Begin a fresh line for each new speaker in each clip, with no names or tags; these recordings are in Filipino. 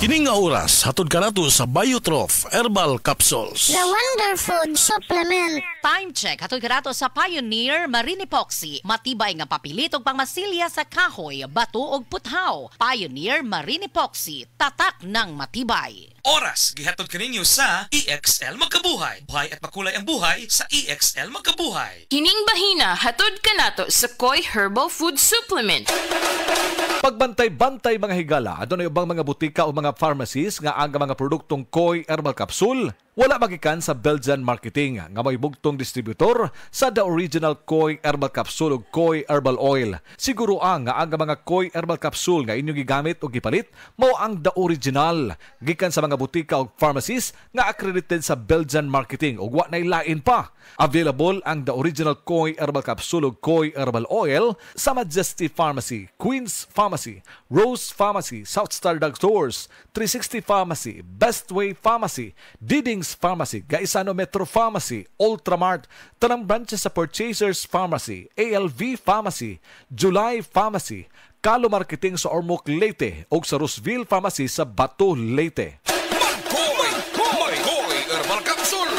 Kining nga oras, hatod ka nato sa Biotrof Herbal Capsules.
The Wonder Food Supplement.
Time check. Hatod ka nato sa Pioneer Marine Epoxy. Matibay nga papilit og pangmasilya sa kahoy, bato ug puthaw. Pioneer Marine Epoxy. Tatak ng matibay.
Oras, gihatod kaninyo sa EXL Magkabuhay. Buhay at makulay ang buhay sa EXL Magkabuhay.
Kining bahina, hatod ka nato sa Koi Herbal Food Supplement.
Pagbantay-bantay mga higala, adunay ubang mga butika o mga pharmacies nga ang mga produktong Koi Herbal Capsule wala magikan sa Belgian Marketing nga may bugtong distributor sa The Original Koi Herbal Capsule ug Koi Herbal Oil. Siguro ang mga Koi Herbal Capsule nga inyong gigamit o gipalit mao ang The Original gikan sa mga butika o pharmacies nga accredited sa Belgian Marketing ug wa nay lain pa. Available ang The Original Koi Herbal Capsule ug Koi Herbal Oil sa Majesty Pharmacy, Queen's Pharmacy, Rose Pharmacy, South Star Drug Stores, 360 Pharmacy, Bestway Pharmacy, Diding's Pharmacy, Gaisano Metro Pharmacy, Ultramart, tanang branches sa Purchasers Pharmacy, ALV Pharmacy, July Pharmacy, Kalo Marketing sa Ormoc Leyte ug sa Roseville Pharmacy sa Bato Leyte.
Koi Herbal Capsule.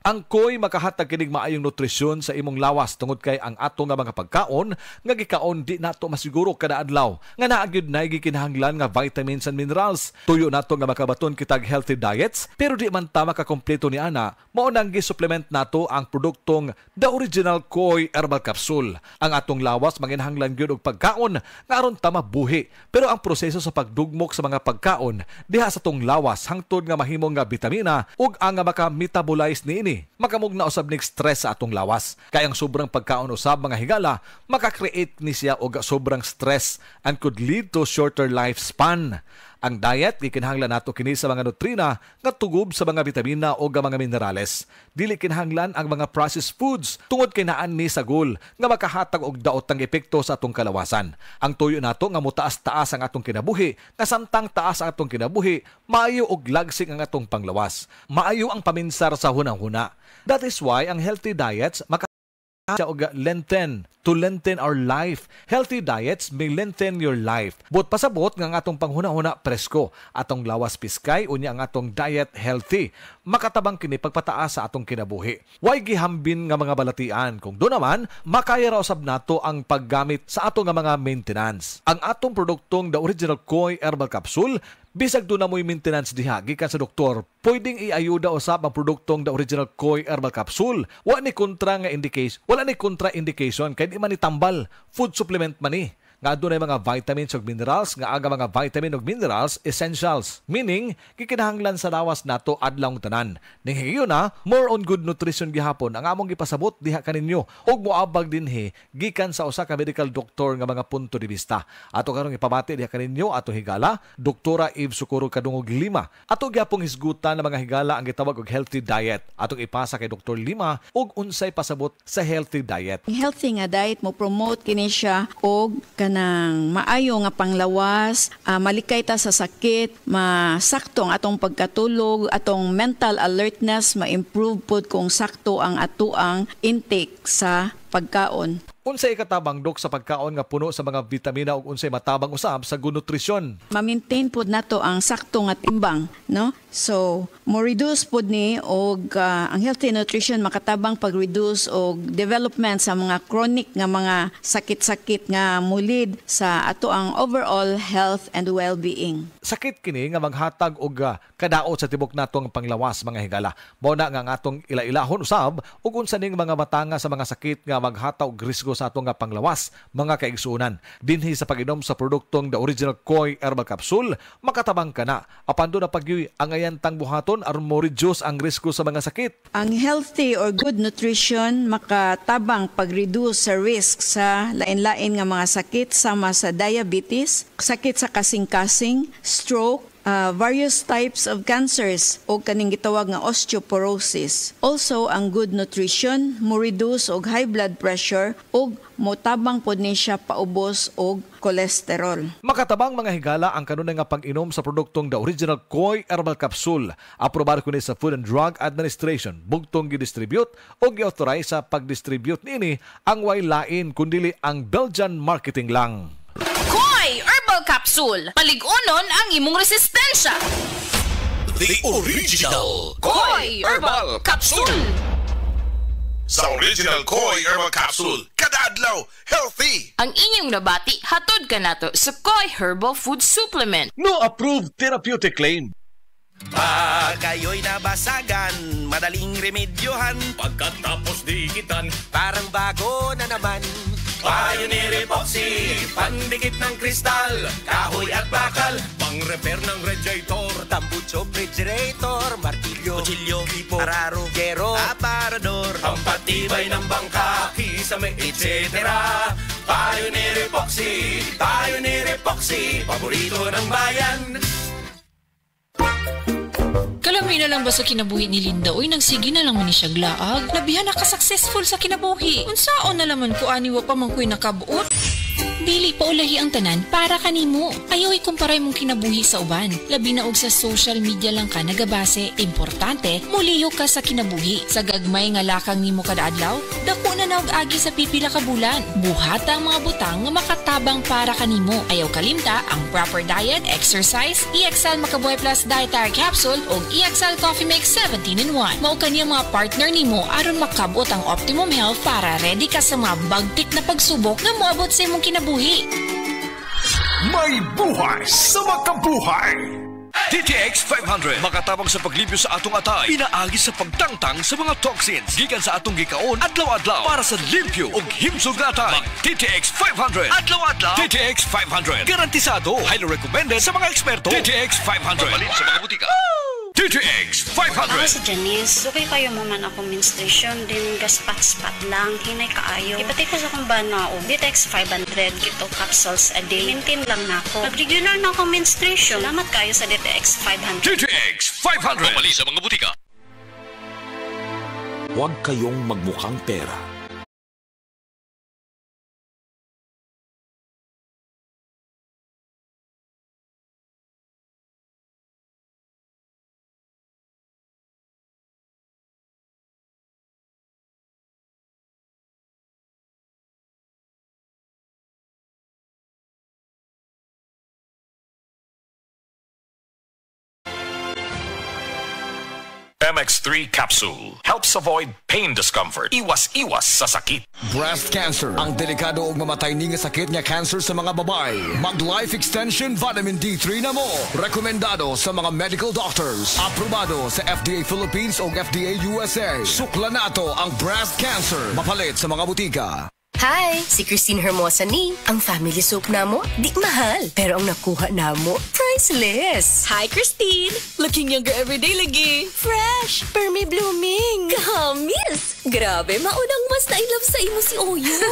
Ang Koi makahatag kining maayong nutrisyon sa imong lawas tungod kay ang ato nga mga pagkaon nga gikaon di nato masiguro kada adlaw nga naa gyud nay gikinahanglan nga vitamins and minerals. Tuyo nato nga makabaton kitag healthy diets pero di man ta makakompleto ni ana mao nang gi-supplement nato ang produktong The Original Koi Herbal Capsule. Ang atong lawas manginahanglan gyud og pagkaon nga aron ta mabuhi pero ang proseso sa pagdugmok sa mga pagkaon diha sa tong lawas hangtod nga mahimong nga bitamina ug ang nga maka-metabolize niini makamugna usab ning stress sa atong lawas. Kaya ang sobrang pagkaon usab mga higala, makakreate ni siya og sobrang stress and could lead to shorter lifespan. Ang diet, gikinahanglan nato kini sa mga nutrina nga tugob sa mga vitamina o mga minerales. Dili kinahanglan ang mga processed foods tungod kay naan ni sagol nga makahatag og daotang epekto sa atong kalawasan. Ang tuyo nato nga mutaas-taas ang atong kinabuhi, nga samtang taas ang atong kinabuhi, maayo og lagsing ang atong panglawas. Maayo ang paminsar sa hunang-huna. That is why ang healthy diets lengthen to lengthen our life. Healthy diets may lengthen your life. But pasabot nga ang atong panghuna-huna presko, atong lawas piskay unya ang atong diet healthy. Makatabang kini pagpataas sa atong kinabuhi. Way gihambin nga mga balatian kung do naman makaya ra usab nato ang paggamit sa atong nga mga maintenance. Ang atong produktong The Original Koi Herbal Capsule bisag doon na mo'y maintenance diha, gikan sa doktor, pwedeng iayuda usab ang produktong The Original Koi Herbal Capsule. Wala ni kontra-indication, kaya di man itambal. Food supplement man ni. Nga doon ay mga vitamins ug minerals, nga aga mga vitamin ug minerals, essentials. Meaning, kikinahanglan sa lawas nato adlawng tanan. Ning higayon na, more on good nutrition gihapon ang among gipasabot diha kaninyo. Og moabag dinhi gikan sa usa ka medical doctor nga mga punto de vista. Ato karong ipabati diha kaninyo ato higala, Doktora Eve Socorro Kadungog Lima. Ato gyapong hisgutan ng mga higala ang gitawag og healthy diet. Atong ipasa kay Dr. Lima og unsay pasabot sa healthy diet.
Healthy nga diet mo promote kini siya og kanang maayo nga panglawas, malikay ta sa sakit, masakto ang atong pagkatulog, atong mental alertness ma-improve pod kung sakto ang atuang intake sa pagkaon.
Unsay katabang dok sa pagkaon nga puno sa mga vitamina ug unsay matabang usab sa good nutrition?
Ma-maintain pod nato ang sakto nga timbang, no? So, mo reduce pod ni og ang healthy nutrition makatabang pag-reduce og development sa mga chronic nga mga sakit-sakit nga mulid sa ato ang overall health and well-being.
Sakit kini nga maghatag og kadaot sa tibok natong panglawas mga higala. Mao na nga ang atong ila-ilahon usab ug unsa ning mga matanga sa mga sakit nga maghatag og risgo sa atong panglawas mga kaigsuonan. Dinhi sa pag-inom sa produktong The Original Koi Herbal Capsule, makatabang ka na. Apan do na pagyoy ang ayantang buhaton aron mo reduce ang risgo sa mga sakit.
Ang healthy or good nutrition makatabang pag-reduce sa risk sa lain-lain nga mga sakit sama sa diabetes, sakit sa kasing-kasing, stroke, various types of cancers o kaning gitawag nga osteoporosis. Also, ang good nutrition mo reduce og high blood pressure og motabang pod ni siya paubos og cholesterol.
Makatabang mga higala ang kanunay nga pag-inom sa produktong The Original Koi Herbal Capsule. Aprobado kini sa Food and Drug Administration. Bugtong gi-distribute o gi-authorize sa pag-distribute niini ang way lain kundili ang Belgian Marketing lang.
Koi Herbal Capsule. Paligunon ang imong resistensya.
The original
Koi Herbal Capsule.
Sa original Koi Herbal Capsule, kada adlaw, healthy!
Ang inyong nabati, hatod ka nato sa Koi Herbal Food Supplement.
No approved therapeutic claim.
Pag kayo'y nabasagan, madaling remedyohan.
Pagkatapos dikitan,
Parang bago na naman. Pioneer Epoxy, pandikit ng kristal, kahoy at bakal,
pang-repair ng radiator,
tambucho, refrigerator, martilyo, kutsilyo, tipo, araro, gero, aparador,
pampatibay ng bangka, kisame, etc.
Pioneer Epoxy, paborito ng bayan.
Kalamay na lang ba sa kinabuhi ni Linda? Uy, nagsige na lang man ni siya glaag. Labihan na ka-successful sa kinabuhi. Unsaon na laman ko aniwa pa man ko'y nakabuot. Dili pa ulahi ang tanan para kanimo. Ayaw ikumparay mong kinabuhi sa uban. Labi na og sa social media lang ka nagabase. Importante, muliyo ka sa kinabuhi. Sa gagmay nga lakang nimo kada adlaw, dako na og agi sa pipila ka bulan. Buhata ang mga butang nga makatabang para kanimo. Ayaw kalimta ang proper diet, exercise, EXL Makabuhay Plus Dietary Capsule ug EXL Coffee Mix 17-in-1. Mao kaniya mga partner nimo aron makabot ang optimum health para ready ka sa mga bagtik na pagsubok nga moabot sa imong kinabuhi.
may buhay sa makabuhay. DTX 500 makatabang sa paglibyo sa atong atay, pinaagi sa pagtangtang sa mga toxins gikan sa atong gikaon adlaw-adlaw para sa limpyo ug himsog na atay. DTX 500 adlaw-adlaw. DTX 500 garantisado, highly recommended sa mga eksperto. DTX 500 mabalin sa mga butika. DTX 500.
Ako si Janice. Sukay kayo mo man akong menstruation, din gaspat-spat lang, hinay kaayo. Ipatay ko sa kong banao. DTX 500, gito capsules a day. Maintain lang na ako. Pag-regular na akong menstruation, salamat kayo sa DTX 500.
DTX 500 mabali sa mga butika.
Huwag kayong magmukhang pera.
MX3 Capsule helps avoid pain discomfort. Iwas-iwas sa sakit.
Breast cancer, ang delikado ug mamatay ni nga sakit nga cancer sa mga babae. Mag Life Extension Vitamin D3 na mo. Rekomendado sa mga medical doctors. Aprobado sa FDA Philippines ug FDA USA. Sukla nato ang breast cancer. Mapalit sa mga butika.
Hi! Si Christine Hermosa ni. Ang family soap namo, di mahal. Pero ang nakuha namo, priceless.
Hi, Christine! Looking younger everyday lagi.
Fresh! Permi blooming! Kamis! Grabe, maunang mas na-inlove sa imo si Oyo.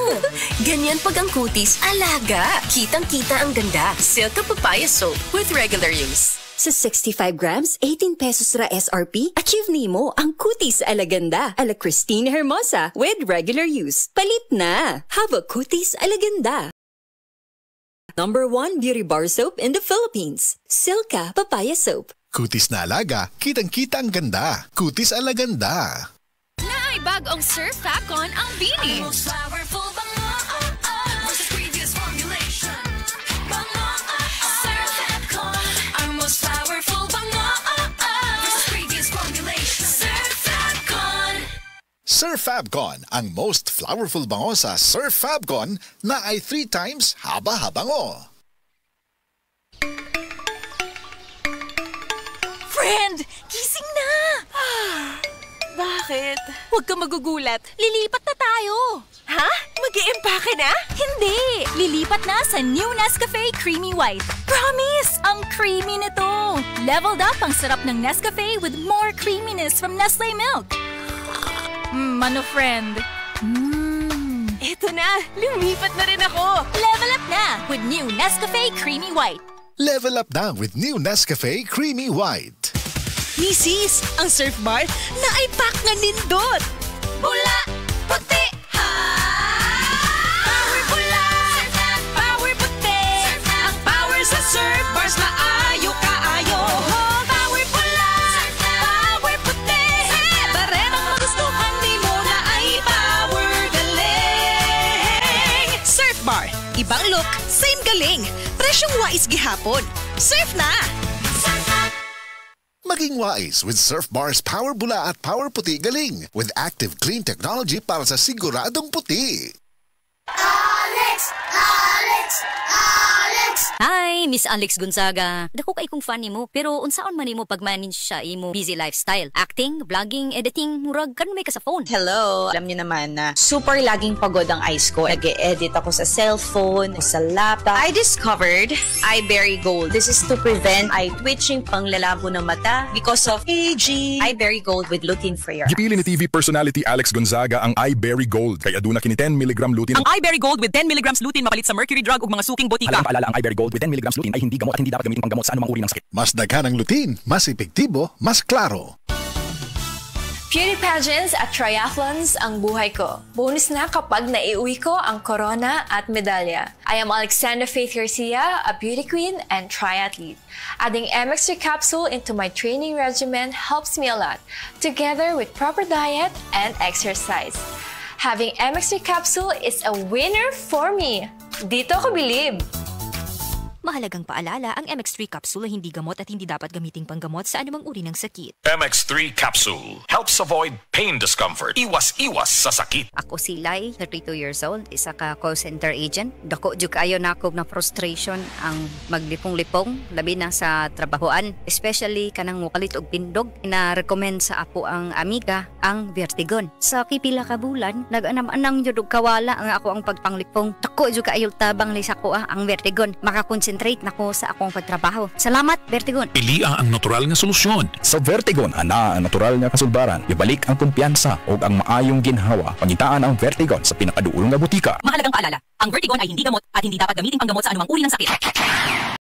Ganyan pag ang kutis, alaga. Kitang-kita ang ganda. Silka Papaya Soap with regular use.
Sa 65 grams, 18 pesos ra SRP, achieve nimo ang kutis alaganda ala Christine Hermosa with regular use. Palit na! Have a kutis alaganda. Number 1 beauty bar soap in the Philippines. Silka Papaya Soap.
Kutis na alaga, kitang-kita ang ganda. Kutis alaganda.
Naibag ang Surf Facon ang Bini.
Surf Fabcon, ang most flowerful bango sa Surf Fabcon na ay 3 times haba-habango.
Friend, gising na! Bakit? Huwag ka magugulat. Lilipat na tayo. Ha? Mag-i-empake na? Hindi! Lilipat na sa new Nescafe Creamy White. Promise! Ang creamy nito! Leveled up ang sarap ng Nescafe with more creaminess from Nestle Milk. Ano friend? Eto na! Lumipat na rin ako! Level up na with new Nescafe Creamy White.
Level up na with new Nescafe Creamy White.
Misis, ang Surf Bar na ay pack nga nindot! Bula! Puti! Power bula! Power puti! Ang power sa Surf Bars na ayo kaayo! Power bula! Power puti! Barem ang magustuhan ni mo na ay power galing! Surf Bar, ibang look, same galing! Fresh
Siyang wais gihapon. Surf na!
Maging wise with Surf Bar's Power Bula at Power Puti Galing with active clean technology para sa siguradong puti.
Hi, Miss Alex Gonzaga. Dako kay kong fan nimo, pero unsaon man nimo pag-manage siya imo busy lifestyle? Acting, vlogging, editing, murag karon may ka sa phone.
Hello, alam niyo naman na super laging pagod ang eyes ko. Nag-e-edit ako sa cellphone, sa laptop. I discovered iBerry Gold. This is to prevent eye twitching, panglalabo ng mata because of aging. iBerry Gold with lutein free.
Gipili ni TV personality Alex Gonzaga ang iBerry Gold kay aduna kini 10 mg lutein.
Ang iBerry Gold with 10 mg lutein mapalit sa mercury drug ug mga suking botika.
Alam paalala ang iBerry Gold with 10 mg lutein ay hindi gamot at hindi dapat gamitin panggamot sa anumang uri ng sakit.
Mas daghan ang lutein, mas epektibo, mas klaro.
Beauty pageants at triathlons ang buhay ko. Bonus na kapag naiuwi ko ang corona at medalya. I am Alexandra Faith Garcia, a beauty queen and triathlete. Adding MX3 capsule into my training regimen helps me a lot, together with proper diet and exercise. Having MX3 capsule is a winner for me. Dito ko believe.
Mahalagang paalala, ang MX3 capsule ay hindi gamot at hindi dapat gamiting panggamot sa anumang uri ng sakit.
MX3 capsule helps avoid pain discomfort. Iwas sa sakit.
Ako si Lai, 32 years old, isa ka call center agent. Dako jud kayo nako na frustration ang maglipong-lipong labi na sa trabahoan, especially kanang mukalit og tindog. Ina-recommend sa ako ang amiga ang Vertigon. Sa pipila ka bulan, nag-anam-anang jud og kawala ang ako ang pagpanglipong. Dako jud kayo tabang li sa ko ang Vertigon. Makakonsentrate nako sa akong pagtrabaho. Salamat, Vertigon.
Pili ang natural nga solusyon.
Sa Vertigon, ana ang natural nga kasulbaran. Ibalik ang kumpiyansa o ang maayong ginhawa. Pangitaan ang Vertigon sa pinakaduulong nga butika.
Mahalagang paalala, ang Vertigon ay hindi gamot at hindi dapat gamiting panggamot sa anumang uri ng sakit.